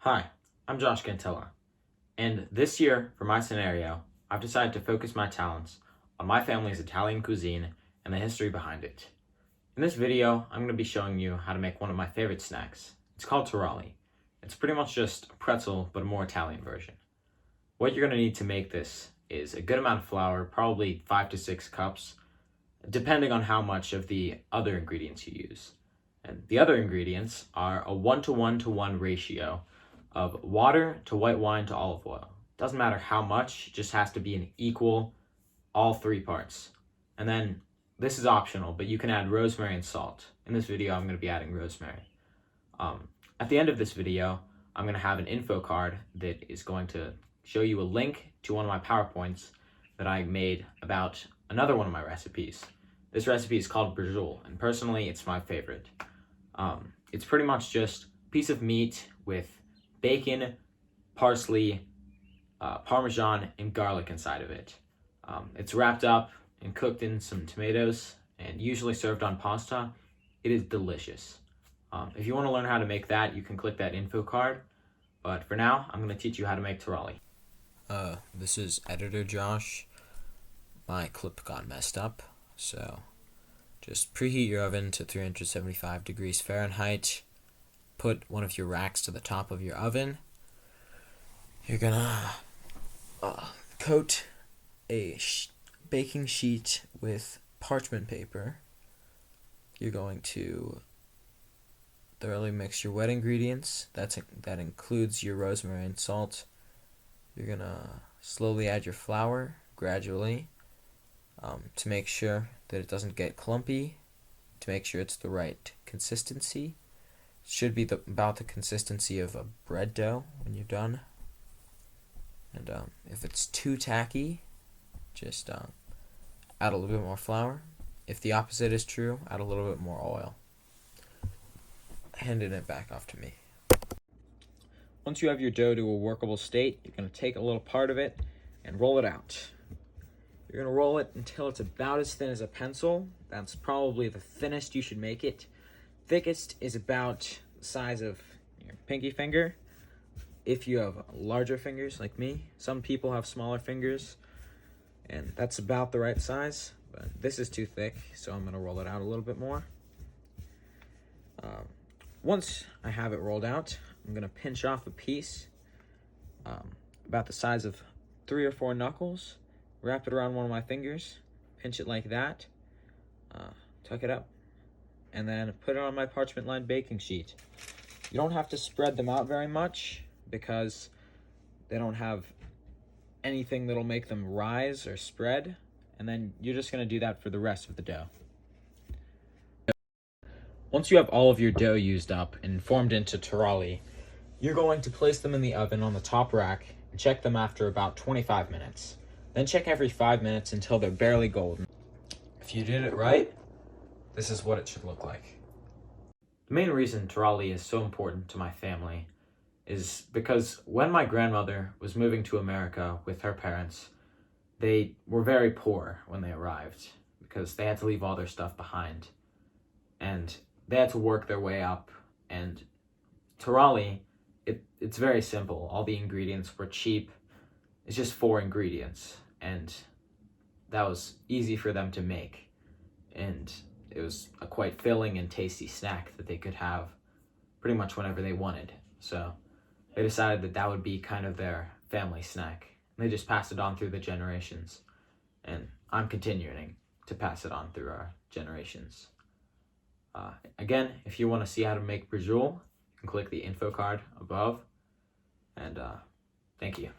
Hi, I'm Josh Cantella, and this year, for my scenario, I've decided to focus my talents on my family's Italian cuisine and the history behind it. In this video, I'm going to be showing you how to make one of my favorite snacks. It's called Taralli. It's pretty much just a pretzel, but a more Italian version. What you're going to need to make this is a good amount of flour, probably 5 to 6 cups, depending on how much of the other ingredients you use. And the other ingredients are a 1:1:1 ratio of water to white wine to olive oil. Doesn't matter how much, it just has to be an equal, all 3 parts. And then this is optional, but you can add rosemary and salt. In this video, I'm going to be adding rosemary. At the end of this video, I'm going to have an info card that is going to show you a link to one of my PowerPoints that I made about another one of my recipes. This recipe is called Braciole, and personally, it's my favorite. It's pretty much just a piece of meat with bacon, parsley, Parmesan, and garlic inside of it. It's wrapped up and cooked in some tomatoes and usually served on pasta. It is delicious. If you want to learn how to make that, you can click that info card. But for now, I'm going to teach you how to make Taralli. This is Editor Josh. My clip got messed up, so just preheat your oven to 375 degrees Fahrenheit. Put one of your racks to the top of your oven. You're gonna coat a baking sheet with parchment paper. You're going to thoroughly mix your wet ingredients. That includes your rosemary and salt. You're gonna slowly add your flour gradually to make sure that it doesn't get clumpy, to make sure it's the right consistency. It should be about the consistency of a bread dough when you're done. And if it's too tacky, just add a little bit more flour. If the opposite is true, add a little bit more oil. Handing it back off to me. Once you have your dough to a workable state, you're going to take a little part of it and roll it out. You're going to roll it until it's about as thin as a pencil. That's probably the thinnest you should make it. Thickest is about the size of your pinky finger. If you have larger fingers like me, some people have smaller fingers, and that's about the right size. But this is too thick, so I'm going to roll it out a little bit more. Once I have it rolled out, I'm going to pinch off a piece about the size of 3 or 4 knuckles, wrap it around one of my fingers, pinch it like that, tuck it up, and then put it on my parchment-lined baking sheet. You don't have to spread them out very much because they don't have anything that'll make them rise or spread, and then you're just going to do that for the rest of the dough. Once you have all of your dough used up and formed into Taralli, you're going to place them in the oven on the top rack and check them after about 25 minutes. Then check every 5 minutes until they're barely golden. If you did it right, this is what it should look like. The main reason Taralli is so important to my family is because when my grandmother was moving to America with her parents, they were very poor when they arrived because they had to leave all their stuff behind. And they had to work their way up, and Taralli, it's very simple. All the ingredients were cheap. It's just 4 ingredients, and that was easy for them to make. And it was a quite filling and tasty snack that they could have pretty much whenever they wanted. So they decided that that would be kind of their family snack. And they just passed it on through the generations. And I'm continuing to pass it on through our generations. Again, if you want to see how to make Braciole, you can click the info card above. And thank you.